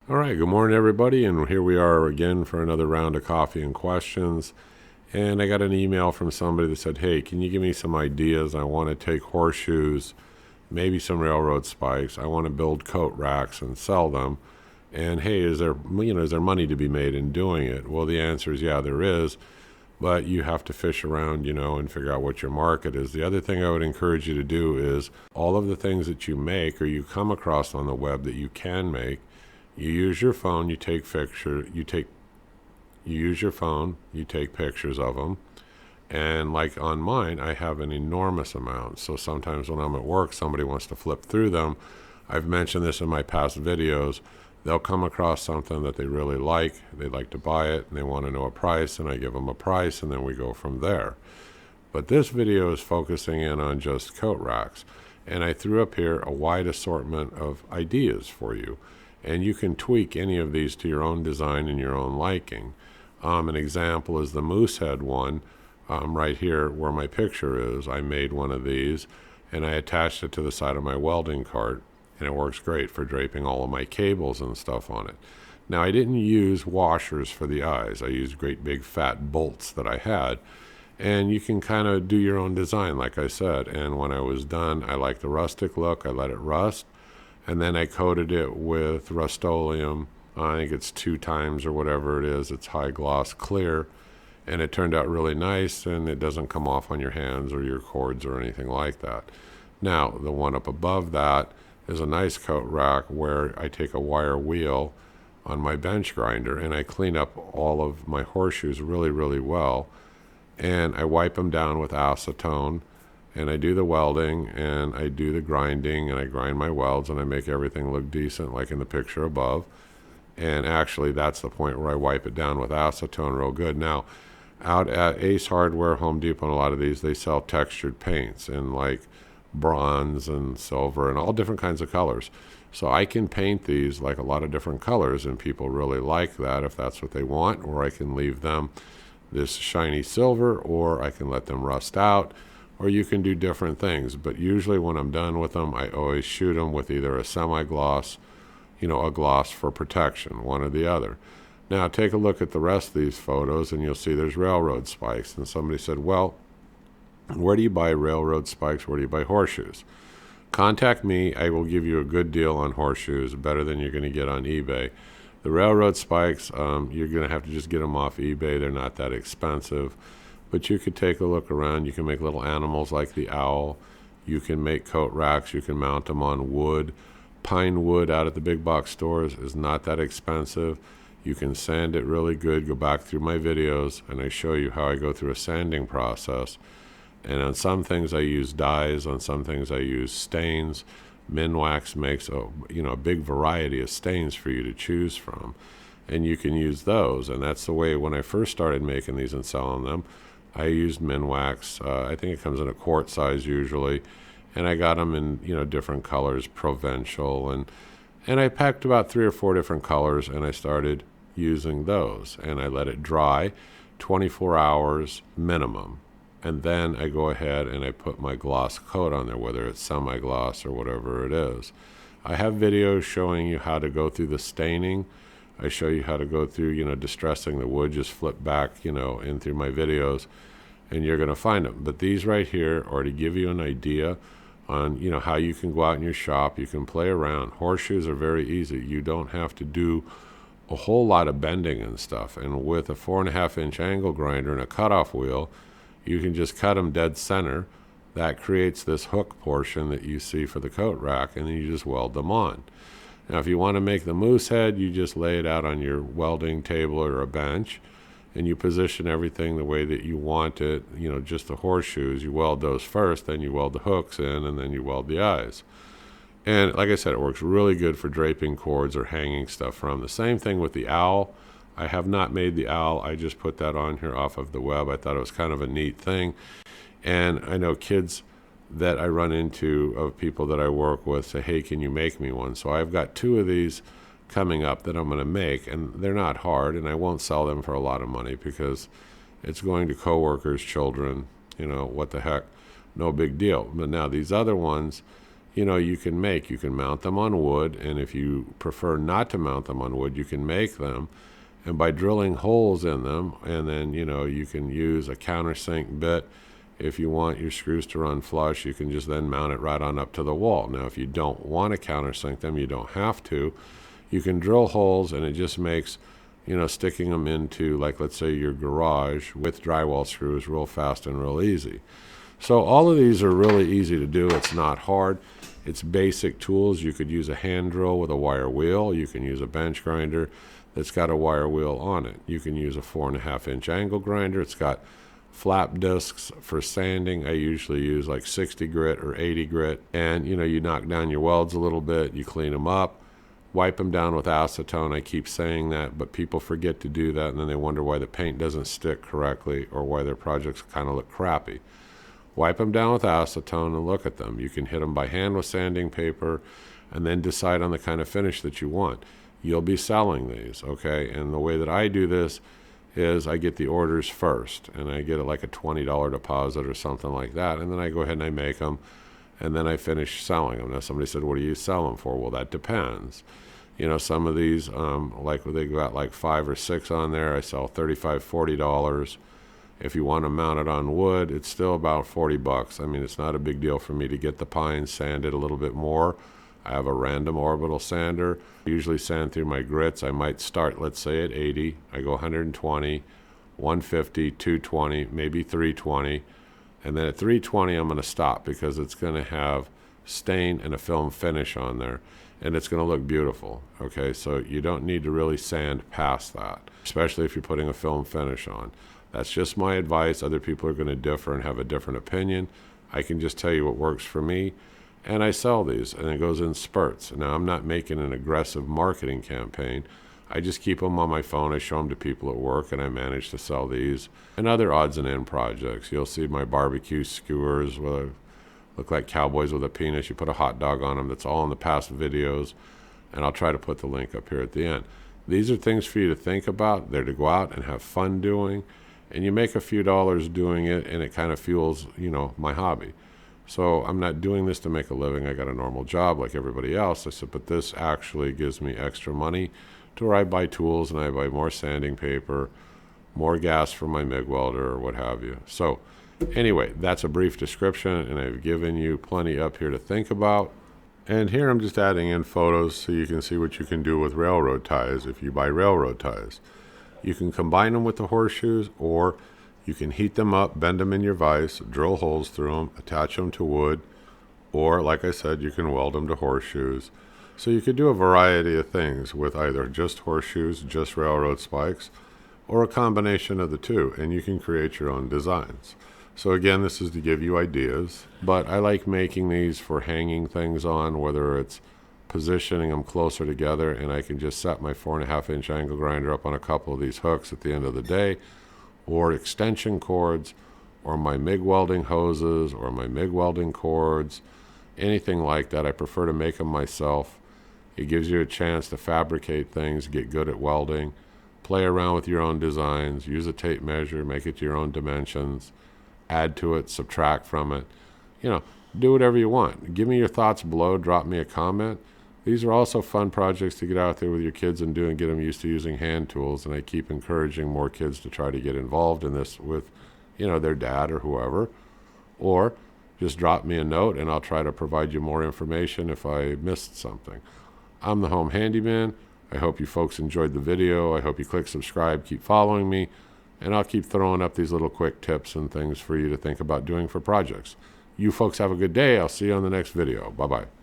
All right, good morning, everybody, and here we are again for another round of coffee and questions. And I got an email from somebody that said, "Hey, can you give me some ideas? I want to take horseshoes, maybe some railroad spikes. I want to build coat racks and sell them. And hey, is there money to be made in doing it?" Well, the answer is yeah, there is, but you have to fish around, and figure out what your market is. The other thing I would encourage you to do is all of the things that you make or you come across on the web that you can make. You use your phone, you use your phone, you take pictures of them. And like on mine, I have an enormous amount. So sometimes when I'm at work, somebody wants to flip through them. I've mentioned this in my past videos. They'll come across something that they really like. They'd like to buy it and they want to know a price, and I give them a price, and then we go from there. But this video is focusing in on just coat racks. And I threw up here a wide assortment of ideas for you. And you can tweak any of these to your own design and your own liking. An example is the moose head one right here where my picture is. I made one of these and I attached it to the side of my welding cart, and it works great for draping all of my cables and stuff on it. Now, I didn't use washers for the eyes. I used great big fat bolts that I had, and you can kind of do your own design, like I said. And when I was done, I liked the rustic look. I let it rust, and then I coated it with Rust-Oleum. I think it's 2 times or whatever it is. It's high gloss clear, and it turned out really nice, and it doesn't come off on your hands or your cords or anything like that. Now, the one up above that is a nice coat rack where I take a wire wheel on my bench grinder and I clean up all of my horseshoes really, really well, and I wipe them down with acetone, and I do the welding and I do the grinding, and I grind my welds and I make everything look decent like in the picture above. And actually that's the point where I wipe it down with acetone real good. Now, out at Ace Hardware, Home Depot, and a lot of these, they sell textured paints in like bronze and silver and all different kinds of colors. So I can paint these like a lot of different colors, and people really like that if that's what they want. Or I can leave them this shiny silver, or I can let them rust out, or you can do different things. But usually when I'm done with them, I always shoot them with either a semi-gloss, a gloss for protection, one or the other. Now take a look at the rest of these photos and you'll see there's railroad spikes. And somebody said, "Well, where do you buy railroad spikes? Where do you buy horseshoes?" Contact me. I will give you a good deal on horseshoes, better than you're going to get on eBay. The railroad spikes, you're going to have to just get them off eBay. They're not that expensive. But you could take a look around. You can make little animals like the owl. You can make coat racks. You can mount them on wood. Pine wood out at the big box stores is not that expensive. You can sand it really good. Go back through my videos and I show you how I go through a sanding process. And on some things I use dyes, on some things I use stains. Minwax makes a big variety of stains for you to choose from, and you can use those. And that's the way when I first started making these and selling them, I used Minwax. I think it comes in a quart size usually, and I got them in different colors, provincial, and I packed about 3 or 4 different colors, and I started using those, and I let it dry 24 hours minimum. And then I go ahead and I put my gloss coat on there, whether it's semi-gloss or whatever it is. I have videos showing you how to go through the staining. I show you how to go through, distressing the wood. Just flip back, in through my videos, and you're going to find them. But these right here are to give you an idea on, how you can go out in your shop. You can play around. Horseshoes are very easy. You don't have to do a whole lot of bending and stuff. And with a 4.5-inch angle grinder and a cutoff wheel, you can just cut them dead center. That creates this hook portion that you see for the coat rack, and then you just weld them on. Now, if you want to make the moose head, you just lay it out on your welding table or a bench, and you position everything the way that you want it. Just the horseshoes, you weld those first, then you weld the hooks in, and then you weld the eyes. And like I said, it works really good for draping cords or hanging stuff from. The same thing with the owl. I have not made the owl. I just put that on here off of the web. I thought it was kind of a neat thing. And I know kids that I run into of people that I work with say, "Hey, can you make me one?" So I've got 2 of these coming up that I'm going to make, and they're not hard, and I won't sell them for a lot of money because it's going to coworkers, children, what the heck, no big deal. But now these other ones, you can make. You can mount them on wood, and if you prefer not to mount them on wood, you can make them. And by drilling holes in them, and then, you can use a countersink bit. If you want your screws to run flush, you can just then mount it right on up to the wall. Now, if you don't want to countersink them, you don't have to. You can drill holes, and it just makes, sticking them into, like, let's say your garage with drywall screws real fast and real easy. So all of these are really easy to do. It's not hard. It's basic tools. You could use a hand drill with a wire wheel. You can use a bench grinder that's got a wire wheel on it. You can use a 4.5-inch angle grinder. It's got flap discs for sanding. I usually use like 60 grit or 80 grit. And, you knock down your welds a little bit. You clean them up. Wipe them down with acetone. I keep saying that, but people forget to do that, and then they wonder why the paint doesn't stick correctly or why their projects kind of look crappy. Wipe them down with acetone and look at them. You can hit them by hand with sanding paper and then decide on the kind of finish that you want. You'll be selling these, okay? And the way that I do this is I get the orders first, and I get like a $20 deposit or something like that, and then I go ahead and I make them, and then I finish selling them. Now, somebody said, what do you sell them for? Well, that depends. Some of these, like they got like 5 or 6 on there, I sell $35, $40. If you want to mount it on wood, it's still about $40. I mean, it's not a big deal for me to get the pine sanded a little bit more. I have a random orbital sander. I usually sand through my grits. I might start, let's say, at 80. I go 120, 150, 220, maybe 320. And then at 320, I'm going to stop because it's going to have stain and a film finish on there. And it's going to look beautiful. Okay, so you don't need to really sand past that, especially if you're putting a film finish on. That's just my advice. Other people are going to differ and have a different opinion. I can just tell you what works for me. And I sell these, and it goes in spurts. Now, I'm not making an aggressive marketing campaign. I just keep them on my phone. I show them to people at work, and I manage to sell these and other odds and end projects. You'll see my barbecue skewers look like cowboys with a penis. You put a hot dog on them. That's all in the past videos, and I'll try to put the link up here at the end. These are things for you to think about. They're to go out and have fun doing, and you make a few dollars doing it, and it kind of fuels, my hobby. So I'm not doing this to make a living. I got a normal job like everybody else. I said, but this actually gives me extra money to where I buy tools and I buy more sanding paper, more gas for my MIG welder or what have you. So anyway, that's a brief description, and I've given you plenty up here to think about. And here I'm just adding in photos so you can see what you can do with railroad ties if you buy railroad ties. You can combine them with the horseshoes, or you can heat them up, bend them in your vise, drill holes through them, attach them to wood, or like I said, you can weld them to horseshoes. So you could do a variety of things with either just horseshoes, just railroad spikes, or a combination of the two, and you can create your own designs. So again, this is to give you ideas, but I like making these for hanging things on, whether it's positioning them closer together, and I can just set my 4.5-inch angle grinder up on a couple of these hooks at the end of the day, or extension cords, or my MIG welding hoses, or my MIG welding cords, anything like that. I prefer to make them myself. It gives you a chance to fabricate things, get good at welding, play around with your own designs, use a tape measure, make it your own dimensions, add to it, subtract from it. Do whatever you want. Give me your thoughts below, drop me a comment. These are also fun projects to get out there with your kids and do and get them used to using hand tools, and I keep encouraging more kids to try to get involved in this with, their dad or whoever. Or just drop me a note and I'll try to provide you more information if I missed something. I'm the Home Handyman. I hope you folks enjoyed the video. I hope you click subscribe, keep following me, and I'll keep throwing up these little quick tips and things for you to think about doing for projects. You folks have a good day. I'll see you on the next video. Bye-bye.